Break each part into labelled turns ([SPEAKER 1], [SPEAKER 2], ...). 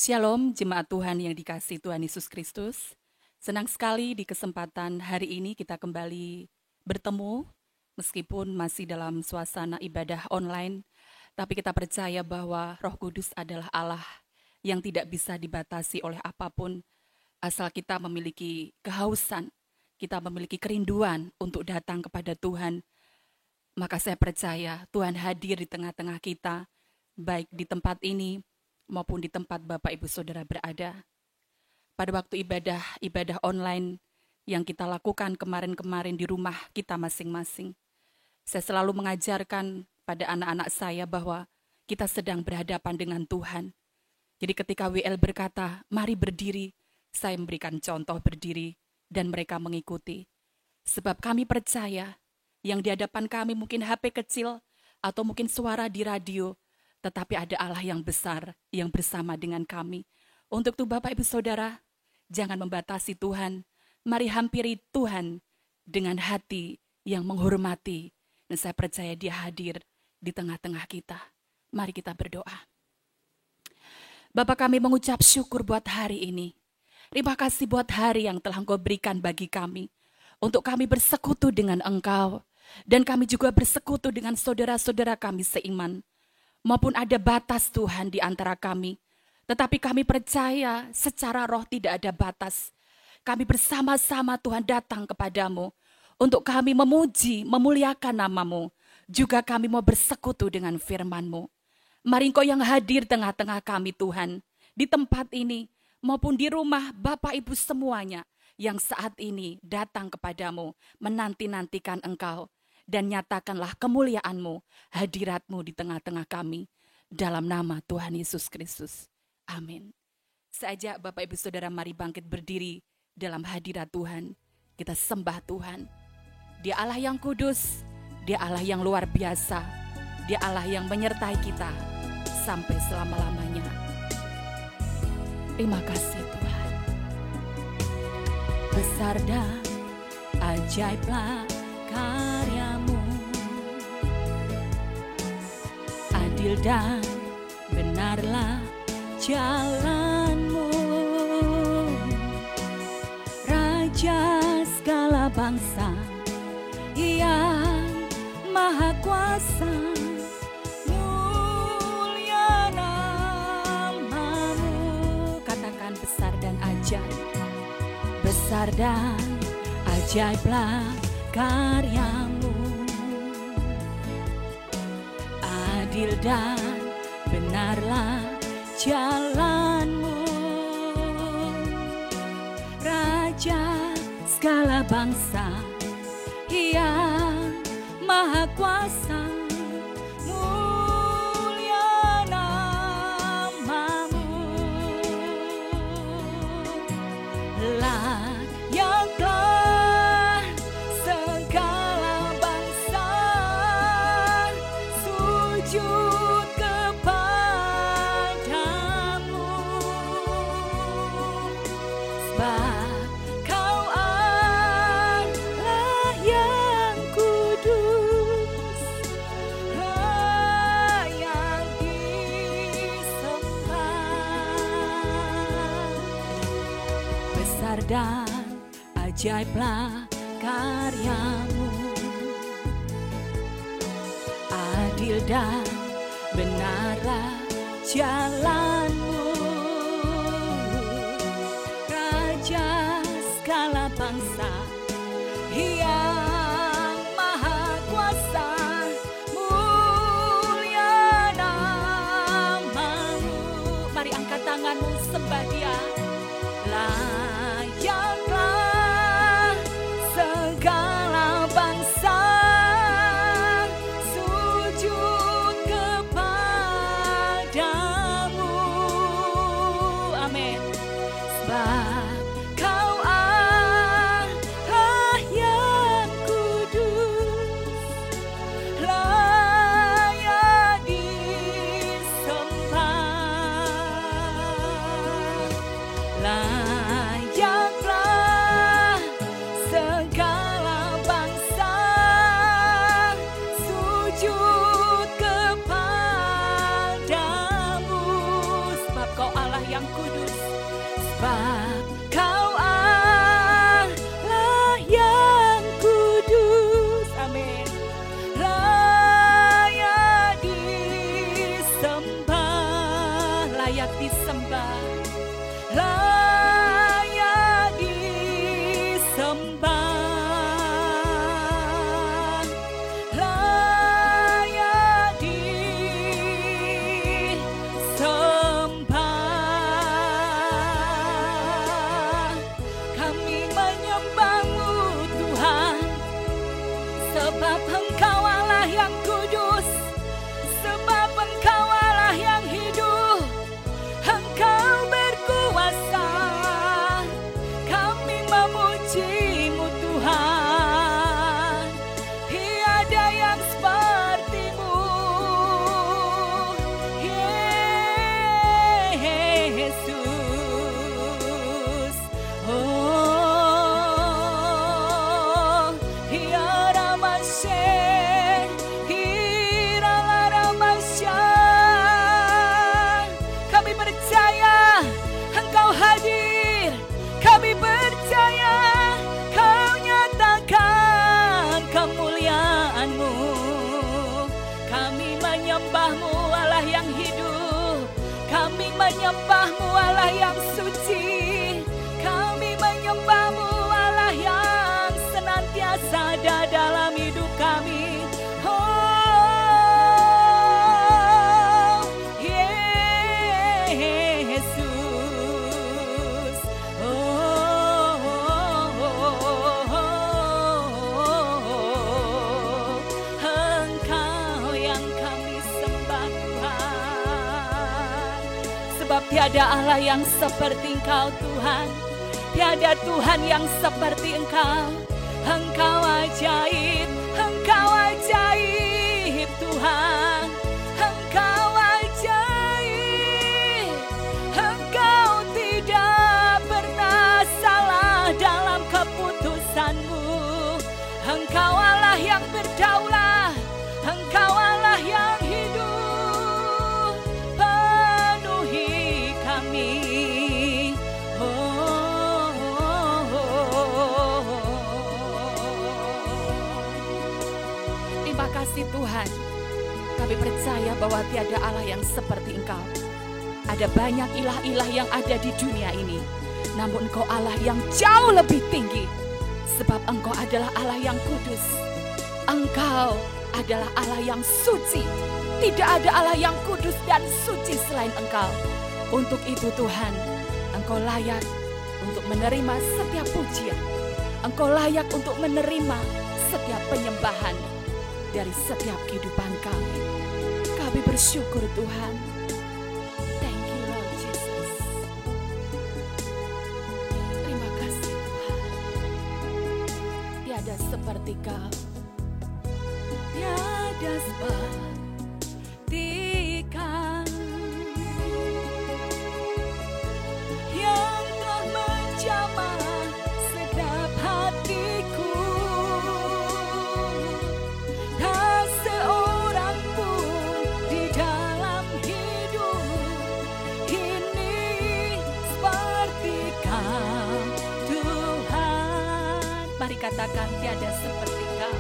[SPEAKER 1] Shalom jemaat Tuhan yang dikasihi Tuhan Yesus Kristus. Senang sekali di kesempatan hari ini kita kembali bertemu meskipun masih dalam suasana ibadah online. Tapi kita percaya bahwa Roh Kudus adalah Allah yang tidak bisa dibatasi oleh apapun. Asal kita memiliki kehausan, kita memiliki kerinduan untuk datang kepada Tuhan. Maka saya percaya Tuhan hadir di tengah-tengah kita, baik di tempat ini maupun di tempat Bapak Ibu Saudara berada. Pada waktu ibadah online yang kita lakukan kemarin-kemarin di rumah kita masing-masing, saya selalu mengajarkan pada anak-anak saya bahwa kita sedang berhadapan dengan Tuhan. Jadi ketika WL berkata, mari berdiri, saya memberikan contoh berdiri dan mereka mengikuti. Sebab kami percaya yang di hadapan kami mungkin HP kecil atau mungkin suara di radio, tetapi ada Allah yang besar yang bersama dengan kami. Untuk itu Bapak Ibu Saudara, jangan membatasi Tuhan. Mari hampiri Tuhan dengan hati yang menghormati. Dan saya percaya Dia hadir di tengah-tengah kita. Mari kita berdoa. Bapa, kami mengucap syukur buat hari ini. Terima kasih buat hari yang telah Engkau berikan bagi kami. Untuk kami bersekutu dengan Engkau. Dan kami juga bersekutu dengan saudara-saudara kami seiman. Maupun ada batas Tuhan di antara kami. Tetapi kami percaya secara roh tidak ada batas. Kami bersama-sama Tuhan datang kepadamu. Untuk kami memuji, memuliakan namamu. Juga kami mau bersekutu dengan firman-Mu. Mari Engkau yang hadir tengah-tengah kami Tuhan. Di tempat ini maupun di rumah Bapak Ibu semuanya. Yang saat ini datang kepadamu. Menanti-nantikan Engkau. Dan nyatakanlah kemuliaan-Mu, hadirat-Mu di tengah-tengah kami. Dalam nama Tuhan Yesus Kristus. Amin. Seajak Bapak Ibu Saudara mari bangkit berdiri dalam hadirat Tuhan. Kita sembah Tuhan. Dia Allah yang kudus. Dia Allah yang luar biasa. Dia Allah yang menyertai kita sampai selama-lamanya. Terima kasih Tuhan. Besar dan ajaiblah karya-Mu, adil dan benarlah jalan-Mu, Raja segala bangsa yang maha kuasa, mulia nama-Mu. Katakan besar dan ajaib, besar dan ajaiblah karya-Mu, adil dan benarlah jalan-Mu, Raja segala bangsa yang maha kuasa, mulia nama-Mu. Layaklah segala bangsa sujud kepadamu, sebab Kau Allah yang kudus, yang disembah. Besar dan ajaiblah karya-Mu, adil dan benarlah jalan-Mu, Raja segala bangsa yang maha kuasa, mulia nama-Mu. Mari angkat tanganmu, sembah Dia. Layaklah segala bangsa sujud kepadamu, ada dalam hidup kami. Tiada Allah yang seperti Engkau Tuhan, tiada Tuhan yang seperti Engkau. Engkau ajaib Tuhan, Engkau ajaib. Engkau tidak pernah salah dalam keputusan-Mu. Engkau Allah yang berdaulat, Engkau Allah yang hidup. Terima kasih Tuhan, kami percaya bahwa tiada Allah yang seperti Engkau. Ada banyak ilah-ilah yang ada di dunia ini, namun Engkau Allah yang jauh lebih tinggi, sebab Engkau adalah Allah yang kudus. Engkau adalah Allah yang suci. Tidak ada Allah yang kudus dan suci selain Engkau. Untuk itu Tuhan, Engkau layak untuk menerima setiap pujian. Engkau layak untuk menerima setiap penyembahan dari setiap kehidupan kami. Kami bersyukur Tuhan. Thank you Lord Jesus. Terima kasih Tuhan. Tiada seperti Kau, tiada seperti Kau, yang telah menjamah segenap hatiku. Tak seorang pun di dalam hidup ini seperti Kau Tuhan. Mari katakan tiada seperti Kau.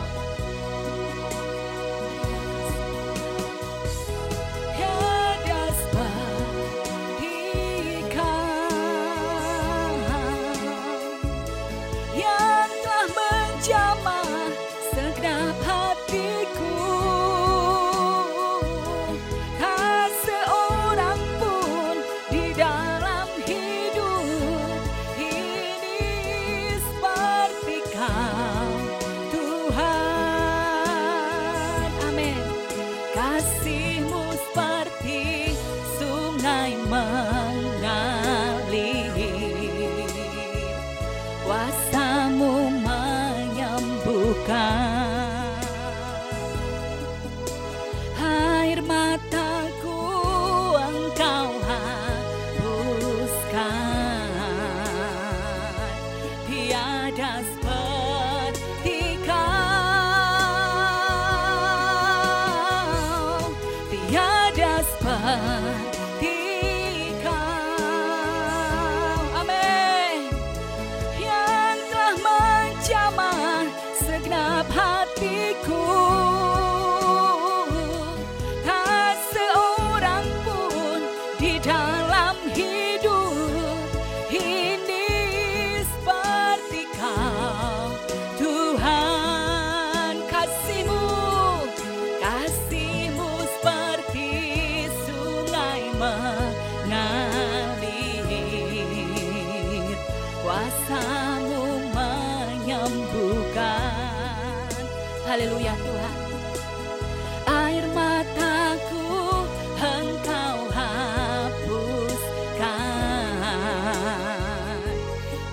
[SPEAKER 1] Kuasa-Mu menyembuhkan. Air mataku Engkau hapuskan. Tiada seperti Kau, tiada seperti segenap hatiku. Tak seorang pun di dalam hidup ini seperti Kau Tuhan. Kasih-Mu seperti sungai mengalir. Kuasa-Mu menyembuhkan. Haleluya Tuhan. Air mataku Engkau hapuskan.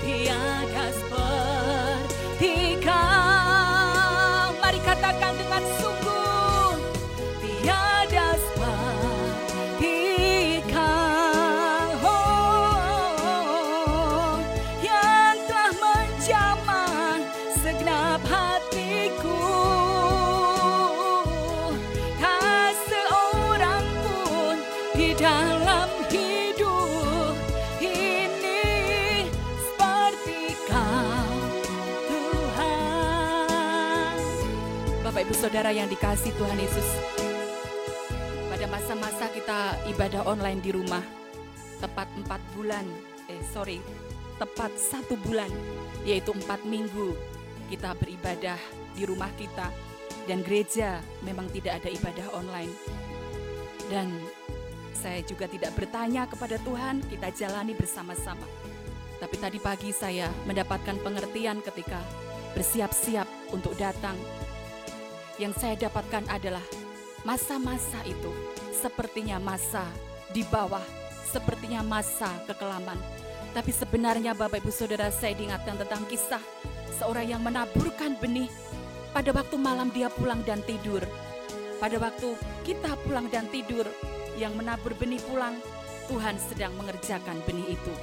[SPEAKER 1] Tiada seperti Kau. Mari katakan dengan sungguh. Tiada seperti Kau, yang telah menjamah segenap hatiku. Tak seorang pun di dalam hidup ini seperti Kau Tuhan. Bapak Ibu Saudara yang dikasihi Tuhan Yesus, pada masa-masa kita ibadah online di rumah, tepat 1 bulan, yaitu 4 minggu kita beribadah di rumah kita, dan gereja memang tidak ada ibadah online. Dan saya juga tidak bertanya kepada Tuhan, kita jalani bersama-sama. Tapi tadi pagi saya mendapatkan pengertian ketika bersiap-siap untuk datang. Yang saya dapatkan adalah masa-masa itu sepertinya masa di bawah, sepertinya masa kekelaman. Tapi sebenarnya Bapak Ibu Saudara, saya diingatkan tentang kisah seorang yang menaburkan benih. Pada waktu malam dia pulang dan tidur. Pada waktu kita pulang dan tidur, yang menabur benih pulang, Tuhan sedang mengerjakan benih itu.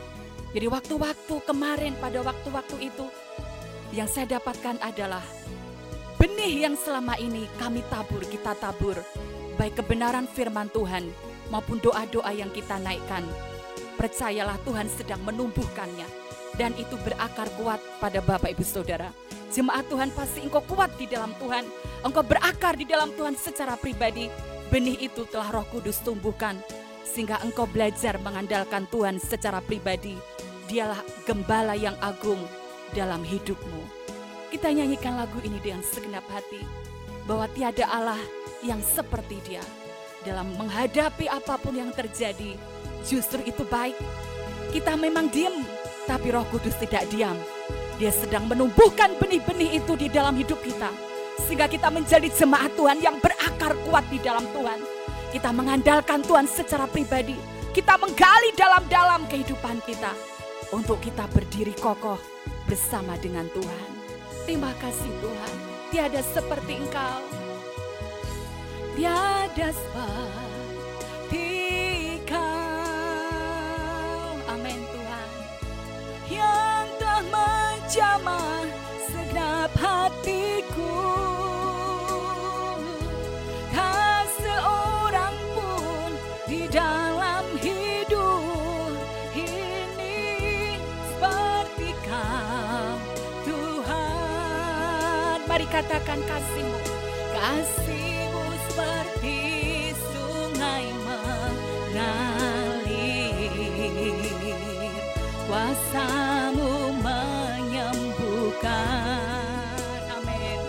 [SPEAKER 1] Jadi waktu-waktu kemarin, pada waktu-waktu itu, yang saya dapatkan adalah benih yang selama ini kami tabur, kita tabur, baik kebenaran firman Tuhan maupun doa-doa yang kita naikkan. Percayalah Tuhan sedang menumbuhkannya, dan itu berakar kuat pada Bapak Ibu Saudara. Jemaat Tuhan, pasti engkau kuat di dalam Tuhan, engkau berakar di dalam Tuhan secara pribadi. Benih itu telah Roh Kudus tumbuhkan, sehingga engkau belajar mengandalkan Tuhan secara pribadi. Dialah gembala yang agung dalam hidupmu. Kita nyanyikan lagu ini dengan segenap hati, bahwa tiada Allah yang seperti Dia. Dalam menghadapi apapun yang terjadi, justru itu baik. Kita memang diam, tapi Roh Kudus tidak diam. Dia sedang menumbuhkan benih-benih itu di dalam hidup kita, sehingga kita menjadi jemaat Tuhan yang berakar kuat di dalam Tuhan. Kita mengandalkan Tuhan secara pribadi. Kita menggali dalam-dalam kehidupan kita, untuk kita berdiri kokoh bersama dengan Tuhan. Terima kasih Tuhan, tiada seperti Engkau. Tiada seperti Kau. Amin Tuhan. Yang telah menjamah segenap hatiku. Tak seorang pun di dalam hidup ini seperti Kau, Tuhan. Mari katakan kasih-Mu. Kasih-Mu seperti sungai mengalir, kuasa-Mu menyembuhkan. Amin.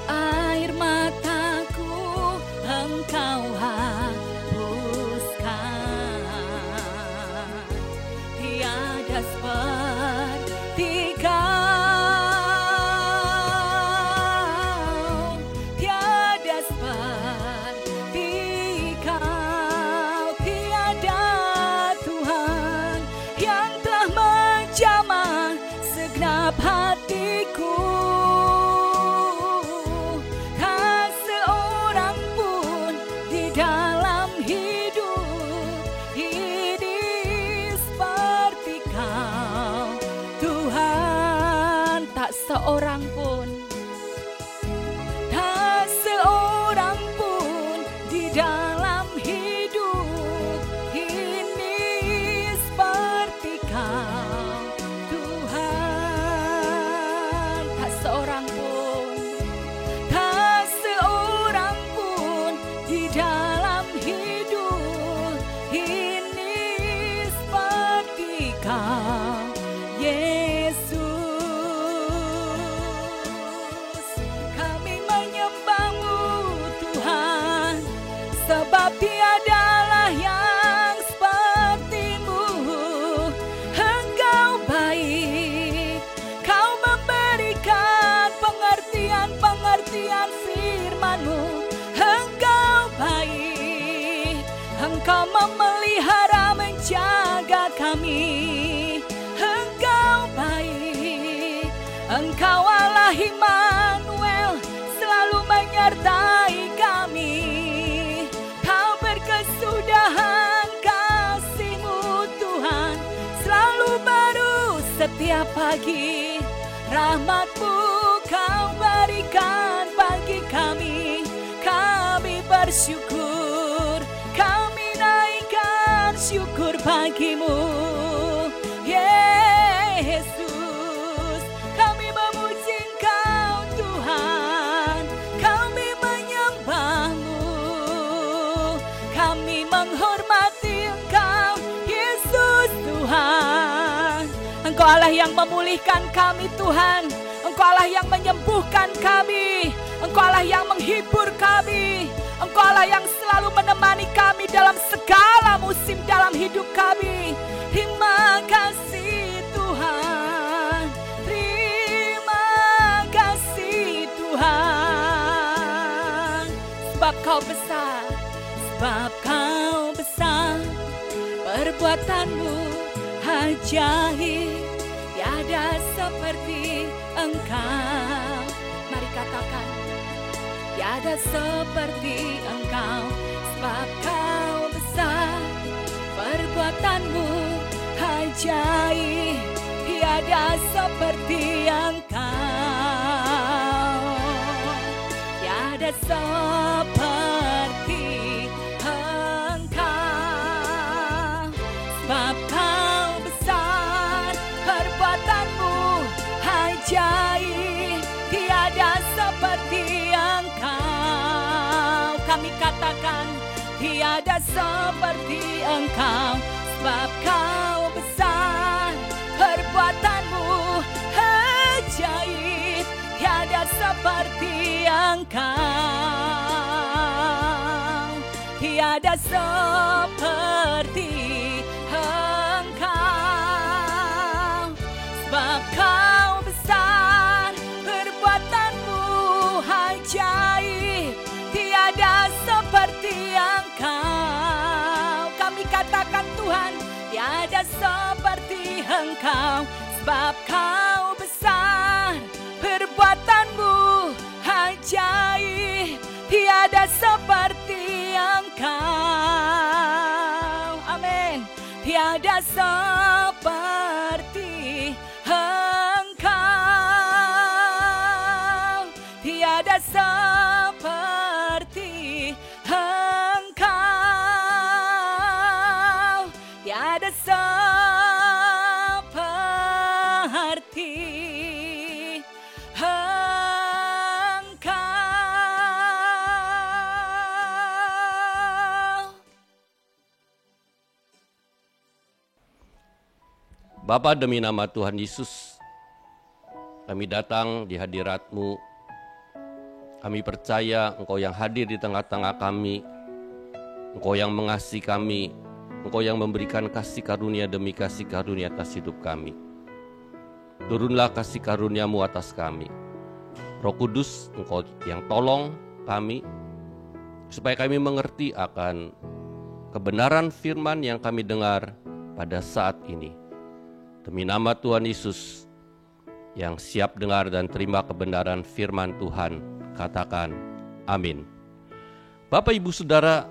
[SPEAKER 1] Air mataku Engkau hapuskan, tiada seperti Kau. Hatiku, tak seorang pun di dalam hidup ini seperti Kau, Tuhan. Tak seorang pun, tak seorang pun di dalam hidup ini seperti Kau. Sebab tiadalah yang seperti-Mu. Engkau baik, Kau memberikan pengertian-pengertian firman-Mu. Engkau baik, Engkau memelihara menjaga kami. Engkau baik, Engkau Allah Immanuel, selalu menyertai kami. Kesudahan kasih-Mu Tuhan selalu baru setiap pagi. Rahmat-Mu Kau berikan bagi kami. Kami bersyukur, kami naikkan syukur bagi-Mu Yesus. Kami memuji Engkau Tuhan, kami menyembah-Mu, kami menghormati Engkau, Yesus Tuhan. Engkau Allah yang memulihkan kami Tuhan. Engkau Allah yang menyembuhkan kami. Engkau Allah yang menghibur kami. Engkau Allah yang selalu menemani kami dalam segala musim dalam hidup kami. Terima kasih Tuhan. Terima kasih Tuhan. Sebab Kau besar. Sebab Kau besar. Perbuatanmu ajaib. Tiada seperti Engkau. Mari katakan. Tiada seperti Engkau. Sebab Kau besar. Perbuatanmu ajaib. Tiada seperti Engkau. Tiada seperti Engkau. Sebab Kau besar. Perbuatanmu ajaib. Tiada seperti Engkau. Kami katakan tiada seperti Engkau. Sebab Kau besar. Perbuatanmu ajaib. Tiada seperti Engkau. Tiada seperti Engkau. Sebab Kau besar. Perbuatanmu ajaib. Tiada seperti Engkau. Kami katakan Tuhan, tiada seperti Engkau. Sebab Kau besar. Perbuatanmu ajaib. Tiada seperti Engkau. Amin. Tiada seperti Engkau. Tiada seperti Engkau. Tiada seperti Engkau.
[SPEAKER 2] Bapa, demi nama Tuhan Yesus, kami datang di hadirat-Mu. Kami percaya Engkau yang hadir di tengah-tengah kami, Engkau yang mengasihi kami, Engkau yang memberikan kasih karunia demi kasih karunia atas hidup kami. Turunlah kasih karunia-Mu atas kami. Roh Kudus, Engkau yang tolong kami, supaya kami mengerti akan kebenaran firman yang kami dengar pada saat ini. Demi nama Tuhan Yesus yang siap dengar dan terima kebenaran firman Tuhan, katakan amin. Bapak, Ibu, Saudara,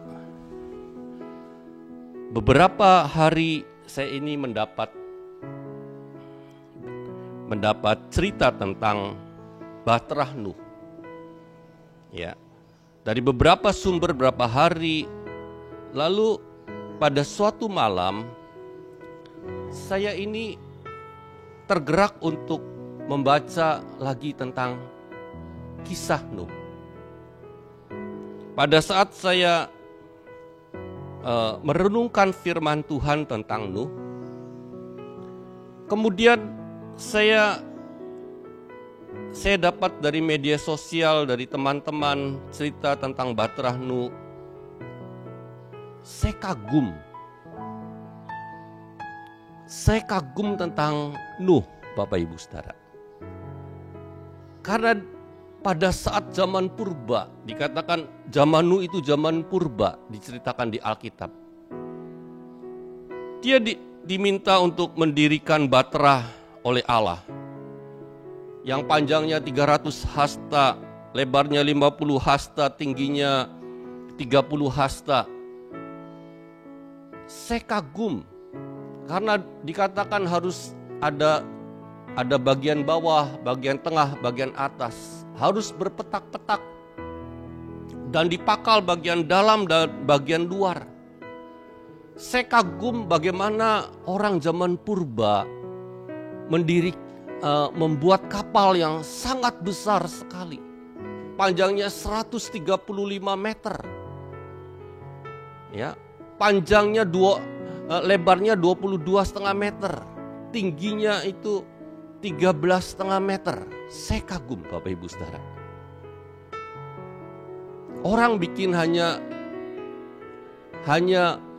[SPEAKER 2] beberapa hari saya ini mendapat cerita tentang Batrah Nuh. Ya. Dari beberapa sumber beberapa hari lalu pada suatu malam saya ini tergerak untuk membaca lagi tentang kisah Nuh. Pada saat saya merenungkan firman Tuhan tentang Nuh, kemudian saya dapat dari media sosial, dari teman-teman cerita tentang Batrah Nuh. Saya kagum tentang Nuh, Bapak Ibu Saudara. Karena pada saat zaman purba, dikatakan zaman Nuh itu zaman purba, diceritakan di Alkitab. Dia diminta untuk mendirikan Batrah oleh Allah, yang panjangnya 300 hasta, lebarnya 50 hasta, tingginya 30 hasta. Saya kagum karena dikatakan harus ada bagian bawah, bagian tengah, bagian atas, harus berpetak-petak dan dipakal bagian dalam dan bagian luar. Saya kagum bagaimana orang zaman purba membuat kapal yang sangat besar sekali, panjangnya 135 meter, ya, panjangnya lebarnya 22,5 meter, tingginya itu 13,5 meter. Saya kagum Bapak Ibu Saudara. Orang bikin hanya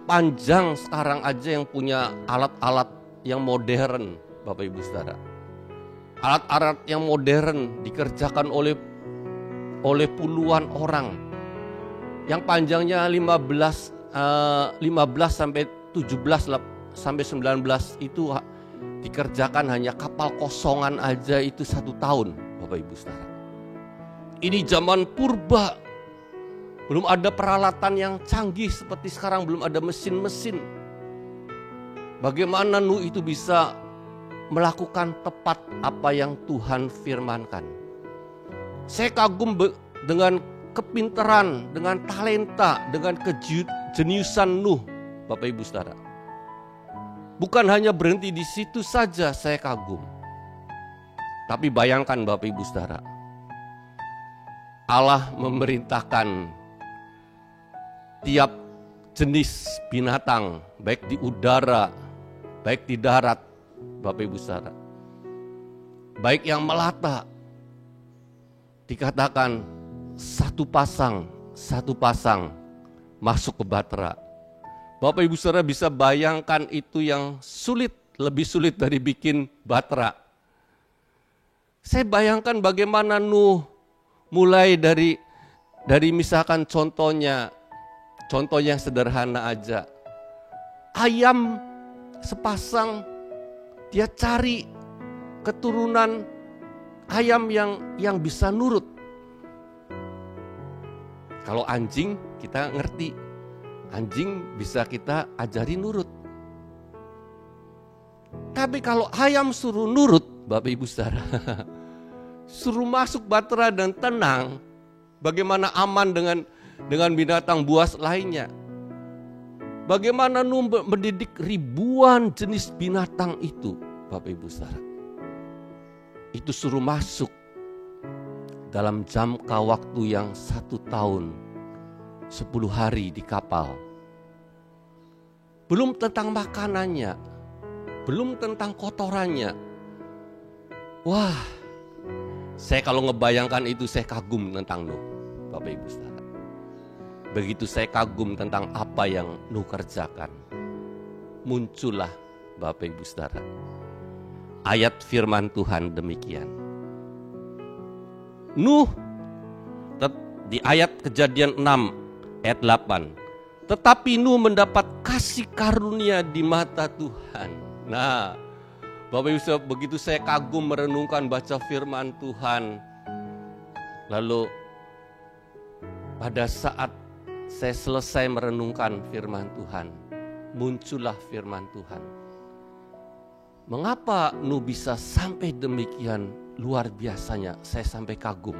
[SPEAKER 2] panjang sekarang aja yang punya alat-alat yang modern Bapak Ibu Saudara. Alat-alat yang modern dikerjakan oleh puluhan orang. Yang panjangnya 15 sampai 17 sampai 19 itu dikerjakan hanya kapal kosongan aja itu 1 tahun Bapak Ibu Saudara. Ini zaman purba. Belum ada peralatan yang canggih seperti sekarang, belum ada mesin-mesin. Bagaimana Nuh itu bisa melakukan tepat apa yang Tuhan firmankan. Saya kagum dengan kepintaran, dengan talenta, dengan kejeniusan Nuh, Bapak Ibu Saudara. Bukan hanya berhenti di situ saja saya kagum. Tapi bayangkan Bapak Ibu Saudara, Allah memerintahkan tiap jenis binatang, baik di udara, baik di darat, Bapak Ibu Saudara, baik yang melata, dikatakan satu pasang masuk ke Batra. Bapak Ibu Saudara bisa bayangkan itu yang sulit, lebih sulit dari bikin Batra. Saya bayangkan bagaimana Nuh mulai dari misalkan contoh yang sederhana aja. Ayam sepasang, dia cari keturunan ayam yang bisa nurut. Kalau anjing kita ngerti, anjing bisa kita ajari nurut. Tapi kalau ayam suruh nurut, Bapak Ibu Saudara, suruh masuk Batra dan tenang, bagaimana aman dengan binatang buas lainnya. Bagaimana Nuh mendidik ribuan jenis binatang itu, Bapak Ibu Saudara. Itu suruh masuk dalam jangka waktu yang 1 tahun, 10 hari di kapal. Belum tentang makanannya, belum tentang kotorannya. Wah, saya kalau ngebayangkan itu saya kagum tentang Nuh, Bapak Ibu Saudara. Begitu saya kagum tentang apa yang Nuh kerjakan, muncullah Bapak Ibu Saudara ayat firman Tuhan demikian. Nuh di ayat Kejadian 6 ayat 8. Tetapi Nuh mendapat kasih karunia di mata Tuhan. Nah, Bapak Ibu Saudara, begitu saya kagum merenungkan baca firman Tuhan, lalu pada saat saya selesai merenungkan firman Tuhan, muncullah firman Tuhan. Mengapa Nuh bisa sampai demikian luar biasanya? Saya sampai kagum.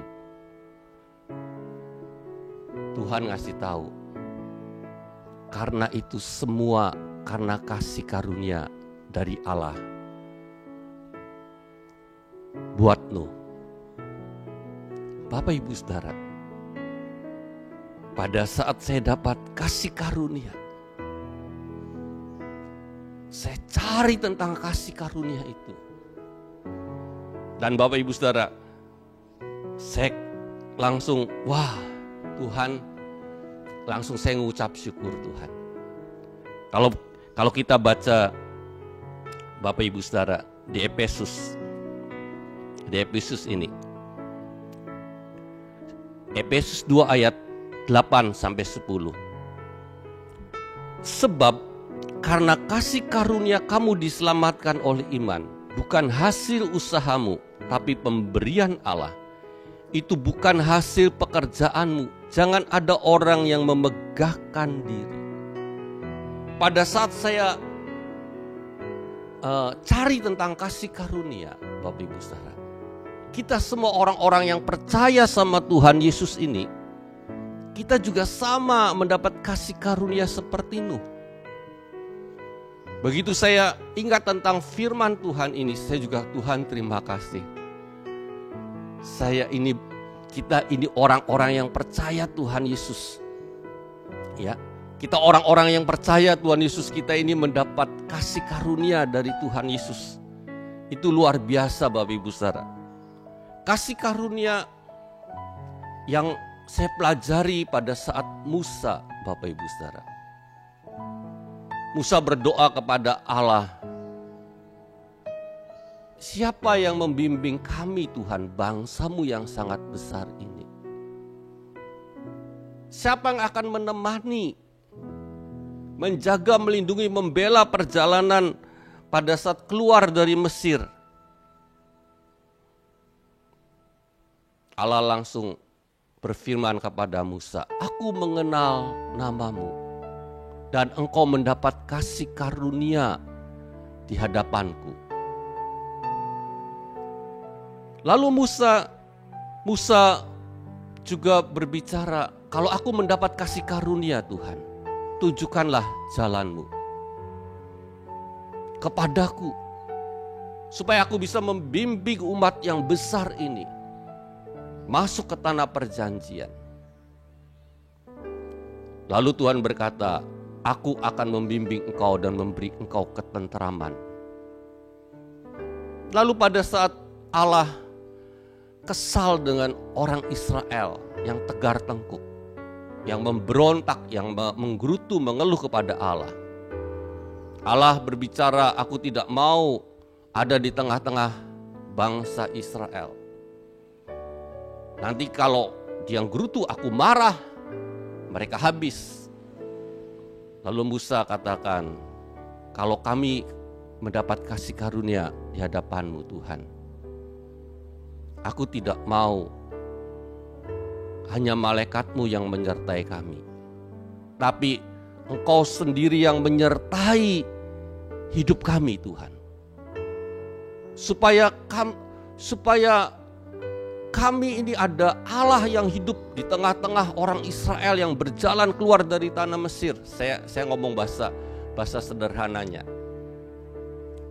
[SPEAKER 2] Tuhan ngasih tahu, karena itu semua karena kasih karunia dari Allah buat Nuh. Bapak Ibu Saudara, pada saat saya dapat kasih karunia, saya cari tentang kasih karunia itu. Dan Bapak Ibu Saudara, saya langsung, wah Tuhan, langsung saya mengucap syukur Tuhan. Kalau kita baca Bapak Ibu Saudara di Efesus ini, Efesus 2 ayat 8-10. Sebab karena kasih karunia kamu diselamatkan oleh iman, bukan hasil usahamu, tapi pemberian Allah. Itu bukan hasil pekerjaanmu. Jangan ada orang yang memegahkan diri. Pada saat saya cari tentang kasih karunia, Bapak Ibu Saudara, kita semua orang-orang yang percaya sama Tuhan Yesus ini, kita juga sama mendapat kasih karunia seperti Nuh. Begitu saya ingat tentang firman Tuhan ini, saya juga, Tuhan terima kasih. Kita ini orang-orang yang percaya Tuhan Yesus. Ya, kita orang-orang yang percaya Tuhan Yesus, kita ini mendapat kasih karunia dari Tuhan Yesus. itu luar biasa Bapak Ibu Saudara. Kasih karunia yang saya pelajari pada saat Musa, Bapak Ibu Saudara. Musa berdoa kepada Allah, siapa yang membimbing kami Tuhan, bangsa-Mu yang sangat besar ini? Siapa yang akan menemani, menjaga, melindungi, membela perjalanan pada saat keluar dari Mesir? Allah langsung berfirman kepada Musa, aku mengenal namamu dan engkau mendapat kasih karunia di hadapanku. Lalu Musa juga berbicara, kalau aku mendapat kasih karunia Tuhan, tunjukkanlah jalanmu kepadaku, supaya aku bisa membimbing umat yang besar ini masuk ke tanah perjanjian. Lalu Tuhan berkata, aku akan membimbing engkau dan memberi engkau ketenteraman. Lalu pada saat Allah kesal dengan orang Israel yang tegar tengkuk, yang memberontak, yang menggerutu, mengeluh kepada Allah, Allah berbicara, aku tidak mau ada di tengah-tengah bangsa Israel. Nanti kalau dia gerutu, aku marah, mereka habis. Lalu Musa katakan, kalau kami mendapat kasih karunia di hadapan-Mu Tuhan, aku tidak mau hanya malaikat-Mu yang menyertai kami, tapi Engkau sendiri yang menyertai hidup kami Tuhan. Supaya kami ini ada Allah yang hidup di tengah-tengah orang Israel yang berjalan keluar dari tanah Mesir. Saya ngomong bahasa sederhananya.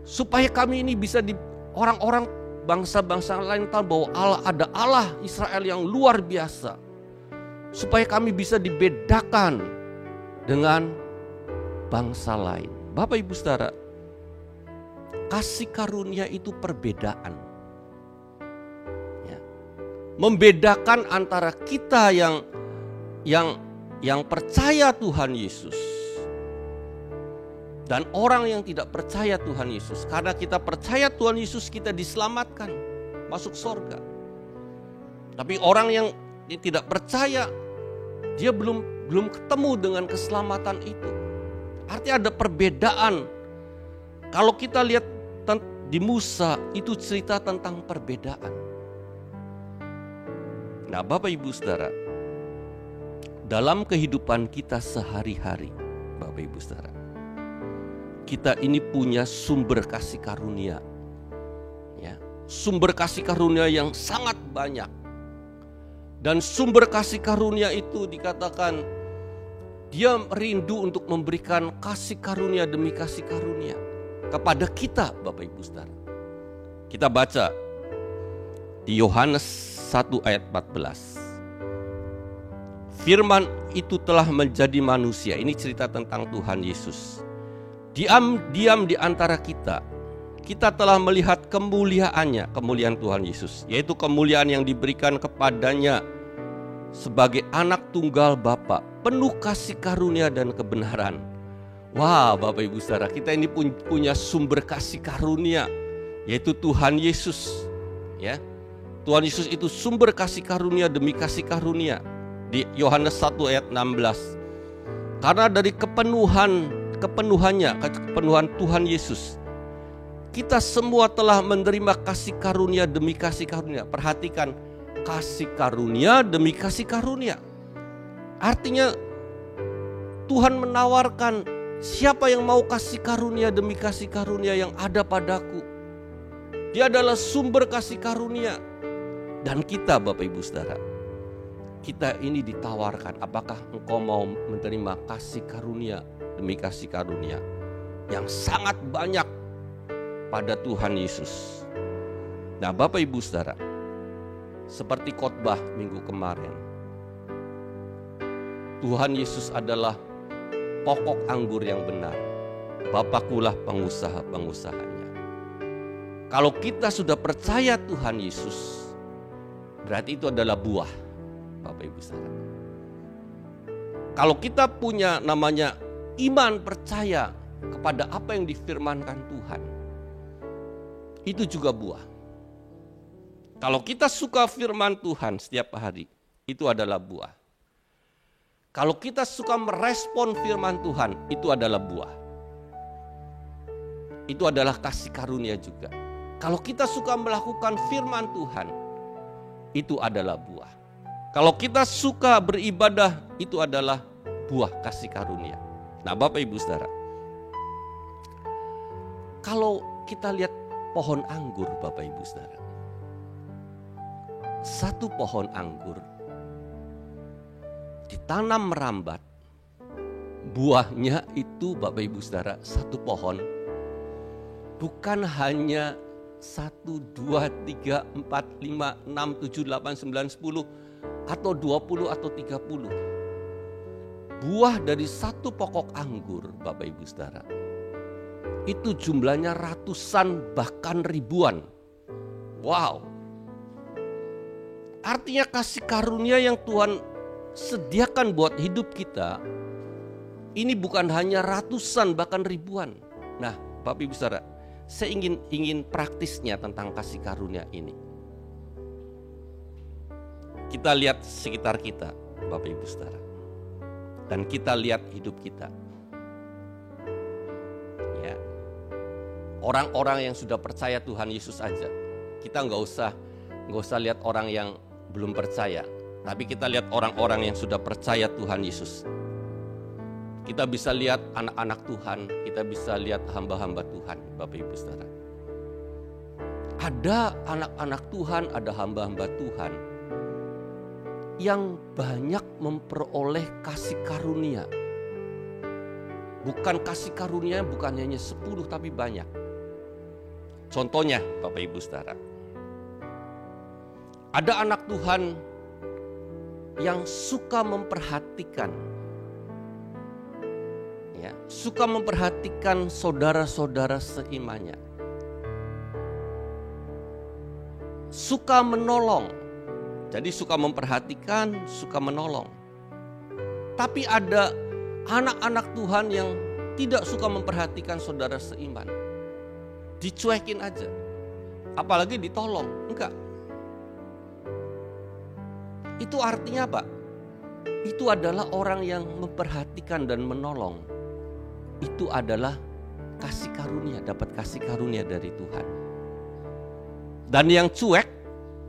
[SPEAKER 2] Supaya kami ini bisa orang-orang bangsa-bangsa lain tahu bahwa Allah ada Allah Israel yang luar biasa. Supaya kami bisa dibedakan dengan bangsa lain. Bapak Ibu Saudara, kasih karunia itu perbedaan. Membedakan antara kita yang percaya Tuhan Yesus dan orang yang tidak percaya Tuhan Yesus. Karena kita percaya Tuhan Yesus, kita diselamatkan, masuk surga. Tapi orang yang tidak percaya, dia belum ketemu dengan keselamatan itu. Artinya ada perbedaan. Kalau kita lihat di Musa, itu cerita tentang perbedaan. Nah, Bapak Ibu Saudara, dalam kehidupan kita sehari-hari, Bapak Ibu Saudara, kita ini punya sumber kasih karunia, ya, sumber kasih karunia yang sangat banyak. Dan sumber kasih karunia itu dikatakan dia rindu untuk memberikan kasih karunia demi kasih karunia kepada kita, Bapak Ibu Saudara. Kita baca di Yohanes 1 ayat 14. Firman itu telah menjadi manusia. Ini cerita tentang Tuhan Yesus. Diam di antara kita. Kita telah melihat kemuliaannya, kemuliaan Tuhan Yesus, yaitu kemuliaan yang diberikan kepadanya sebagai anak tunggal Bapa, penuh kasih karunia dan kebenaran. Wah, Bapak Ibu Saudara, kita ini punya sumber kasih karunia, yaitu Tuhan Yesus. Ya, Tuhan Yesus itu sumber kasih karunia demi kasih karunia. Di Yohanes 1 ayat 16. Karena dari kepenuhan Tuhan Yesus, kita semua telah menerima kasih karunia demi kasih karunia. Perhatikan, kasih karunia demi kasih karunia. Artinya Tuhan menawarkan, siapa yang mau kasih karunia demi kasih karunia yang ada padaku. Dia adalah sumber kasih karunia. Dan kita, Bapak Ibu Saudara, kita ini ditawarkan, apakah engkau mau menerima kasih karunia demi kasih karunia yang sangat banyak pada Tuhan Yesus. Nah, Bapak Ibu Saudara, seperti khotbah minggu kemarin, Tuhan Yesus adalah pokok anggur yang benar. Bapakulah pengusaha-pengusahanya. Kalau kita sudah percaya Tuhan Yesus, berarti itu adalah buah, Bapak Ibu Saudara. Kalau kita punya namanya iman percaya kepada apa yang difirmankan Tuhan, itu juga buah. Kalau kita suka firman Tuhan setiap hari, itu adalah buah. Kalau kita suka merespon firman Tuhan, itu adalah buah. Itu adalah kasih karunia juga. Kalau kita suka melakukan firman Tuhan, itu adalah buah. Kalau kita suka beribadah, itu adalah buah kasih karunia. Nah, Bapak Ibu Saudara, kalau kita lihat pohon anggur, Bapak Ibu Saudara, satu pohon anggur ditanam merambat, buahnya itu Bapak Ibu Saudara, satu pohon bukan hanya 1, 2, 3, 4, 5, 6, 7, 8, 9, 10 atau 20 atau 30. Buah dari satu pokok anggur, Bapak Ibu Saudara, itu jumlahnya ratusan bahkan ribuan. Wow. Artinya kasih karunia yang Tuhan sediakan buat hidup kita, ini bukan hanya ratusan bahkan ribuan. Nah, Bapak Ibu Saudara, saya ingin praktisnya tentang kasih karunia ini. Kita lihat sekitar kita, Bapak Ibu Saudara, dan kita lihat hidup kita. Ya, orang-orang yang sudah percaya Tuhan Yesus aja, kita nggak usah lihat orang yang belum percaya, tapi kita lihat orang-orang yang sudah percaya Tuhan Yesus. Kita bisa lihat anak-anak Tuhan, kita bisa lihat hamba-hamba Tuhan, Bapak Ibu Saudara. Ada anak-anak Tuhan, ada hamba-hamba Tuhan yang banyak memperoleh kasih karunia. Bukan kasih karunia, bukan hanya 10 tapi banyak. Contohnya, Bapak Ibu Saudara, ada anak Tuhan yang suka memperhatikan, suka memperhatikan saudara-saudara seimannya, suka menolong. Jadi suka memperhatikan, suka menolong. Tapi ada anak-anak Tuhan yang tidak suka memperhatikan saudara seiman, dicuekin aja, apalagi ditolong, enggak. Itu artinya apa? Itu adalah orang yang memperhatikan dan menolong. Itu adalah kasih karunia, dapat kasih karunia dari Tuhan. Dan yang cuek,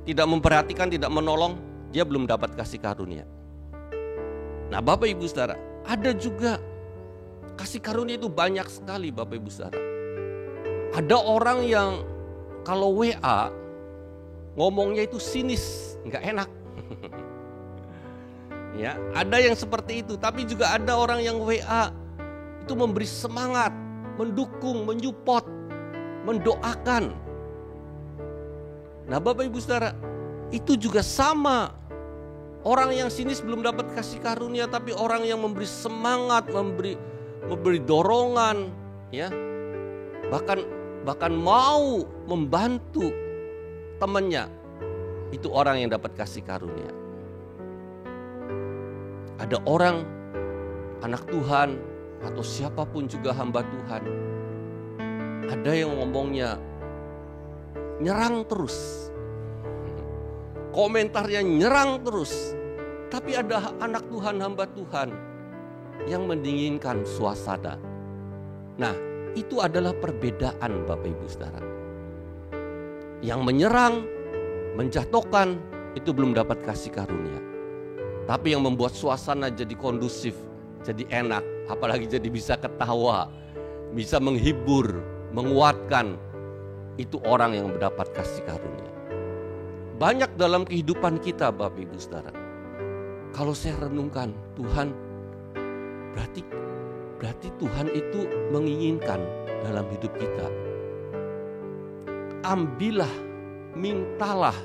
[SPEAKER 2] tidak memperhatikan, tidak menolong, dia belum dapat kasih karunia. Nah, Bapak Ibu Saudara, ada juga kasih karunia itu banyak sekali, Bapak Ibu Saudara. Ada orang yang kalau WA ngomongnya itu sinis, nggak enak. Ya, ada yang seperti itu, tapi juga ada orang yang WA itu memberi semangat, mendukung, menyupport, mendoakan. Nah, Bapak Ibu Saudara, itu juga sama. Orang yang sinis belum dapat kasih karunia, tapi orang yang memberi semangat, memberi dorongan, ya. Bahkan mau membantu temannya, itu orang yang dapat kasih karunia. Ada orang, anak Tuhan, atau siapapun juga hamba Tuhan, ada yang ngomongnya nyerang terus, komentarnya nyerang terus. Tapi ada anak Tuhan, hamba Tuhan yang mendinginkan suasana. Nah, itu adalah perbedaan, Bapak Ibu Saudara. Yang menyerang, menjatuhkan, itu belum dapat kasih karunia. Tapi yang membuat suasana jadi kondusif, jadi enak, apalagi jadi bisa ketawa, bisa menghibur, menguatkan, itu orang yang mendapat kasih karunia. Banyak dalam kehidupan kita, Bapak Ibu Saudara. Kalau saya renungkan, Tuhan, berarti Tuhan itu menginginkan dalam hidup kita. Ambillah, mintalah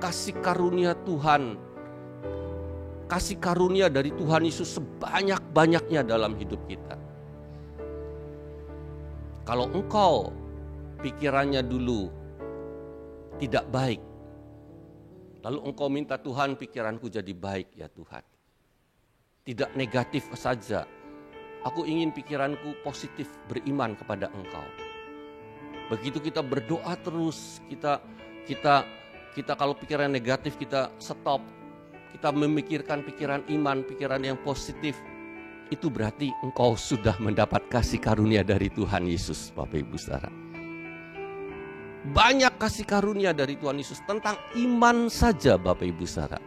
[SPEAKER 2] kasih karunia Tuhan, kasih karunia dari Tuhan Yesus sebanyak-banyaknya dalam hidup kita. Kalau engkau pikirannya dulu tidak baik. Lalu engkau minta, Tuhan, pikiranku jadi baik ya Tuhan. Tidak negatif saja. Aku ingin pikiranku positif, beriman kepada Engkau. Begitu kita berdoa terus, kita kalau pikiran negatif kita stop. Kita memikirkan pikiran iman, pikiran yang positif. Itu berarti engkau sudah mendapat kasih karunia dari Tuhan Yesus, Bapak Ibu Saudara. Banyak kasih karunia dari Tuhan Yesus tentang iman saja, Bapak Ibu Saudara.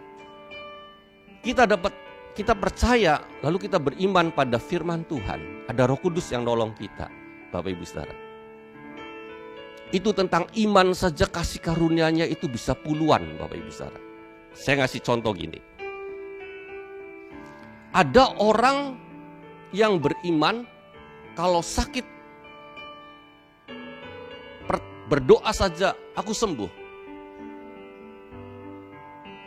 [SPEAKER 2] Kita percaya, lalu kita beriman pada firman Tuhan. Ada Roh Kudus yang nolong kita, Bapak Ibu Saudara. Itu tentang iman saja, kasih karunia-Nya itu bisa puluhan, Bapak Ibu Saudara. Saya ngasih contoh gini. Ada orang yang beriman kalau sakit berdoa saja aku sembuh.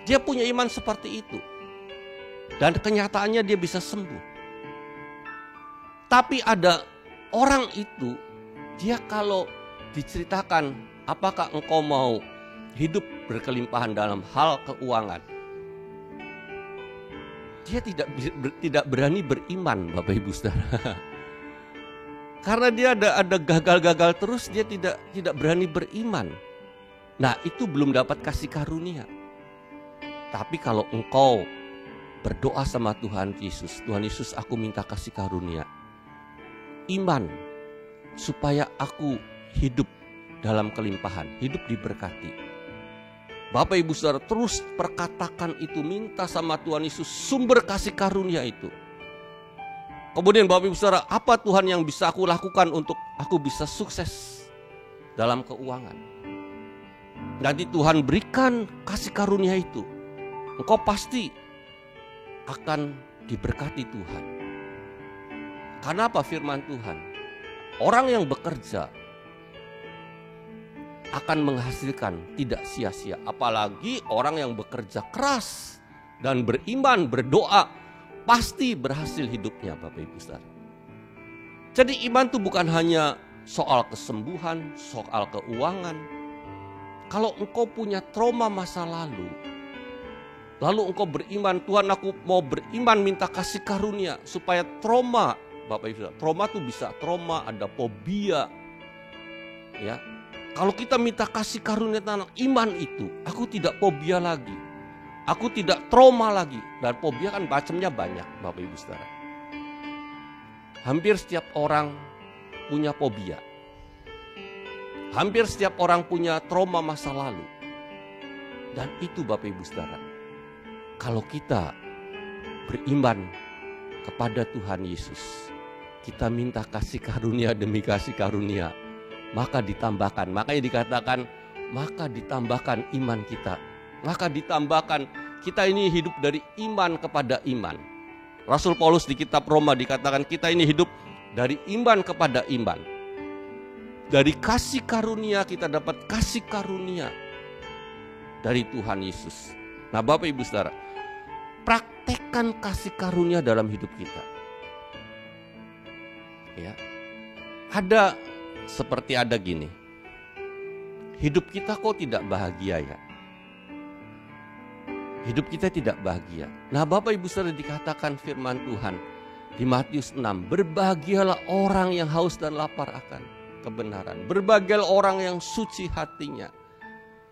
[SPEAKER 2] Dia punya iman seperti itu. Dan kenyataannya dia bisa sembuh. Tapi ada orang itu, dia kalau diceritakan, apakah engkau mau hidup berkelimpahan dalam hal keuangan, dia tidak berani beriman, Bapak Ibu Saudara. Karena dia ada gagal-gagal terus, dia tidak berani beriman. Nah, itu belum dapat kasih karunia. Tapi kalau engkau berdoa sama Tuhan Yesus, Tuhan Yesus, aku minta kasih karunia iman supaya aku hidup dalam kelimpahan, hidup diberkati. Bapak Ibu Saudara, terus perkatakan itu, minta sama Tuhan Yesus sumber kasih karunia itu. Kemudian Bapak Ibu Saudara, apa Tuhan yang bisa aku lakukan untuk aku bisa sukses dalam keuangan? Nanti Tuhan berikan kasih karunia itu. Engkau pasti akan diberkati Tuhan. Karena apa firman Tuhan? Orang yang bekerja akan menghasilkan tidak sia-sia. Apalagi orang yang bekerja keras dan beriman, berdoa, pasti berhasil hidupnya, Bapak Ibu Saudara. Jadi iman itu bukan hanya soal kesembuhan, soal keuangan. Kalau engkau punya trauma masa lalu engkau beriman, Tuhan aku mau beriman minta kasih karunia supaya trauma, Bapak Ibu Saudara, trauma itu bisa trauma, ada fobia. Ya. Kalau kita minta kasih karunia tentang iman itu, aku tidak fobia lagi. Aku tidak trauma lagi. Dan fobia kan macamnya banyak, Bapak Ibu Saudara. Hampir setiap orang punya fobia. Hampir setiap orang punya trauma masa lalu. Dan itu Bapak Ibu Saudara, kalau kita beriman kepada Tuhan Yesus, kita minta kasih karunia demi kasih karunia, maka ditambahkan. Makanya dikatakan, maka ditambahkan iman kita. Maka ditambahkan, kita ini hidup dari iman kepada iman. Rasul Paulus di kitab Roma dikatakan kita ini hidup dari iman kepada iman. Dari kasih karunia kita dapat kasih karunia dari Tuhan Yesus. Nah Bapak Ibu Saudara, praktekkan kasih karunia dalam hidup kita. Ya, seperti ada gini, hidup kita kok tidak bahagia ya? Hidup kita tidak bahagia. Nah Bapak Ibu Saudara, dikatakan firman Tuhan di Matius 6, berbahagialah orang yang haus dan lapar akan kebenaran. Berbahagialah orang yang suci hatinya.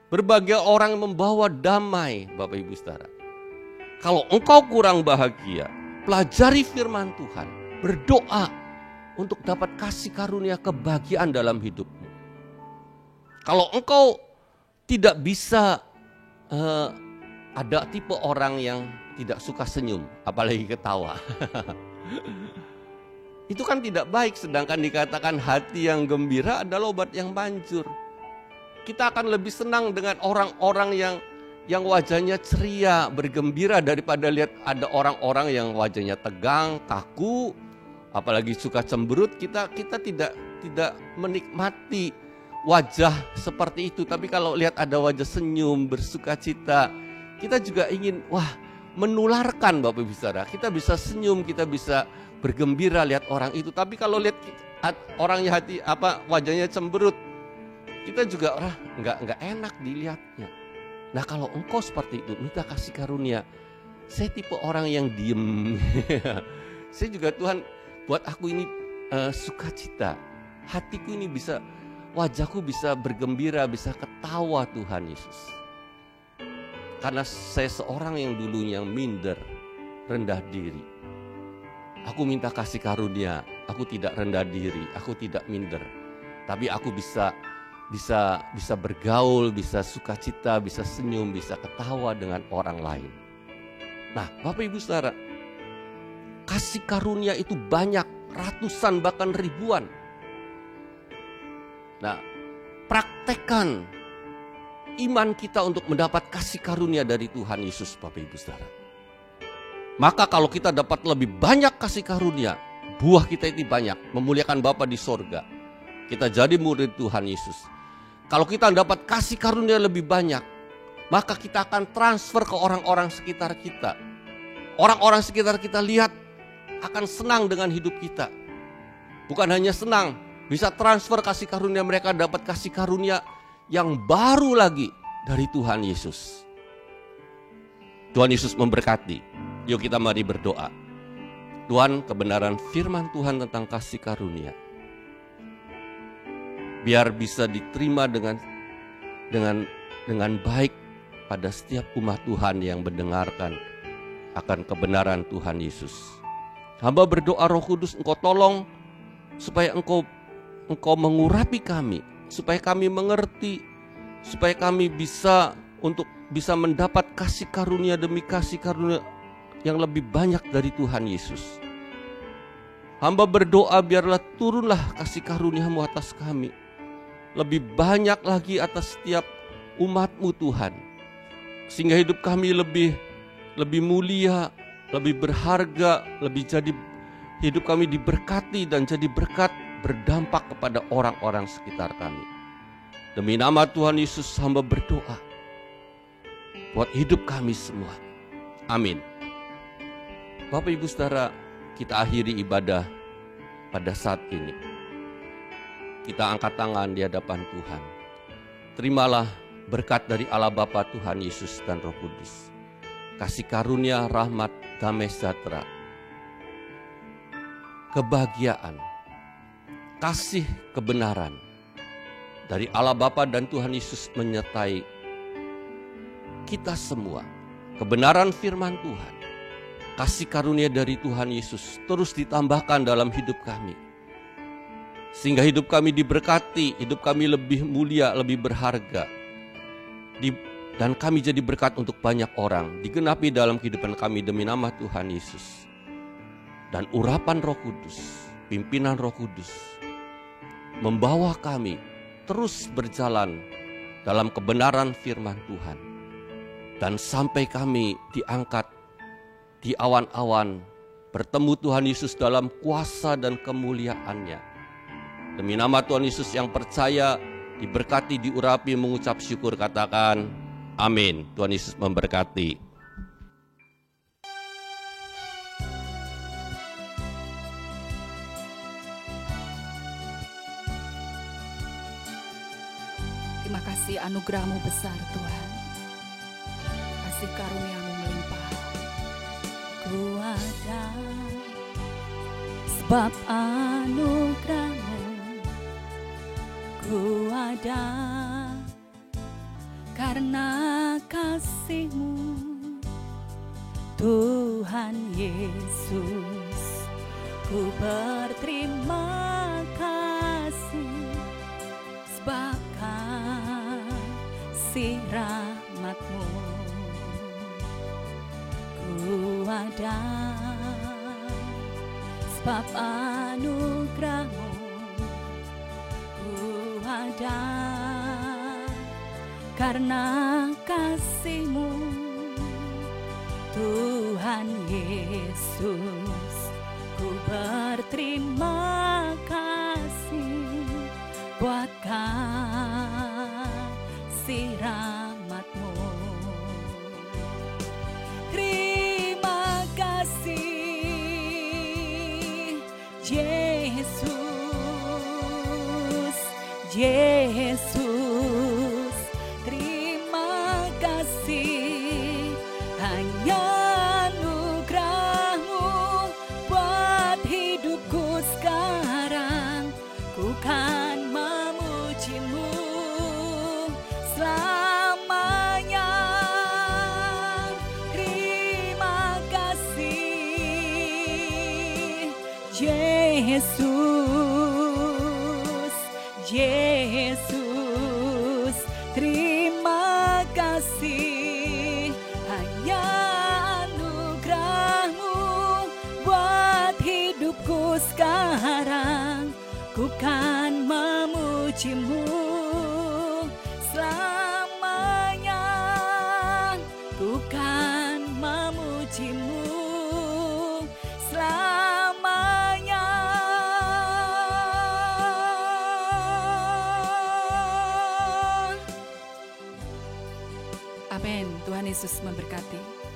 [SPEAKER 2] Berbahagialah orang yang membawa damai, Bapak Ibu Saudara. Kalau engkau kurang bahagia, pelajari firman Tuhan, berdoa untuk dapat kasih karunia kebahagiaan dalam hidupmu. Kalau engkau tidak bisa, ada tipe orang yang tidak suka senyum, apalagi ketawa. Itu kan tidak baik, sedangkan dikatakan hati yang gembira adalah obat yang manjur. Kita akan lebih senang dengan orang-orang yang wajahnya ceria, bergembira, daripada lihat ada orang-orang yang wajahnya tegang, kaku, apalagi suka cemberut. Kita tidak menikmati wajah seperti itu. Tapi kalau lihat ada wajah senyum, bersukacita, kita juga ingin menularkan, Bapak Ibu Saudara. Kita bisa senyum, kita bisa bergembira lihat orang itu. Tapi kalau lihat orangnya wajahnya cemberut, kita juga nggak enak dilihatnya. Nah kalau engkau seperti itu, minta kasih karunia. Saya tipe orang yang diem. Saya juga, Tuhan buat aku ini sukacita. Hatiku ini bisa, wajahku bisa bergembira, bisa ketawa Tuhan Yesus. Karena saya seorang yang dulunya minder, rendah diri. Aku minta kasih karunia, aku tidak rendah diri, aku tidak minder. Tapi aku bisa bergaul, bisa sukacita, bisa senyum, bisa ketawa dengan orang lain. Nah, Bapak Ibu Saudara, kasih karunia itu banyak, ratusan bahkan ribuan. Nah, praktekkan iman kita untuk mendapat kasih karunia dari Tuhan Yesus, Bapak Ibu Saudara. Maka kalau kita dapat lebih banyak kasih karunia, buah kita itu banyak, memuliakan Bapa di sorga. Kita jadi murid Tuhan Yesus. Kalau kita dapat kasih karunia lebih banyak, maka kita akan transfer ke orang-orang sekitar kita. Orang-orang sekitar kita lihat akan senang dengan hidup kita. Bukan hanya senang, bisa transfer kasih karunia, mereka dapat kasih karunia yang baru lagi dari Tuhan Yesus. Tuhan Yesus memberkati. Yuk kita mari berdoa. Tuhan, kebenaran firman Tuhan tentang kasih karunia biar bisa diterima dengan baik pada setiap umat Tuhan yang mendengarkan akan kebenaran Tuhan Yesus. Hamba berdoa Roh Kudus, Engkau tolong supaya Engkau mengurapi kami, supaya kami mengerti, supaya kami bisa mendapat kasih karunia demi kasih karunia yang lebih banyak dari Tuhan Yesus. Hamba berdoa biarlah turunlah kasih karunia-Mu atas kami, lebih banyak lagi atas setiap umat-Mu Tuhan, sehingga hidup kami lebih mulia, lebih berharga, hidup kami diberkati dan jadi berkat berdampak kepada orang-orang sekitar kami. Demi nama Tuhan Yesus hamba berdoa buat hidup kami semua. Amin. Bapak Ibu Saudara, kita akhiri ibadah pada saat ini. Kita angkat tangan di hadapan Tuhan. Terimalah berkat dari Allah Bapa, Tuhan Yesus dan Roh Kudus. Kasih karunia, rahmat, damai sejahtera, kebahagiaan, kasih kebenaran dari Allah Bapa dan Tuhan Yesus menyertai kita semua. Kebenaran firman Tuhan, kasih karunia dari Tuhan Yesus terus ditambahkan dalam hidup kami, sehingga hidup kami diberkati, hidup kami lebih mulia, lebih berharga, dan kami jadi berkat untuk banyak orang, digenapi dalam kehidupan kami demi nama Tuhan Yesus. Dan urapan Roh Kudus, pimpinan Roh Kudus membawa kami terus berjalan dalam kebenaran firman Tuhan, dan sampai kami diangkat di awan-awan bertemu Tuhan Yesus dalam kuasa dan kemuliaan-Nya. Demi nama Tuhan Yesus yang percaya, diberkati, diurapi, mengucap syukur, katakan amin. Tuhan Yesus memberkati.
[SPEAKER 1] Terima kasih anugerah-Mu besar Tuhan. Kasih karunia-Mu melimpah. Ku ada sebab anugerah-Mu. Ku ada karena kasih-Mu, Tuhan Yesus. Ku berterima kasih sebab kasih rahmat-Mu. Ku ada sebab anugerah-Mu. Ada karena kasih-Mu, Tuhan Yesus. Ku berterima kasih buat kasih rahmat-Mu. Terima kasih Yesus, Yesus. hanya anugerah-Mu buat hidupku sekarang. Ku kan memuji-Mu selamanya. Terima kasih Yesus, Yesus, terima kasih. Hanya anugerah-Mu buat hidupku sekarang. Ku kan memuji-Mu selamanya. Ku kan memuji-Mu selamanya. Amin. Tuhan Yesus memberkati.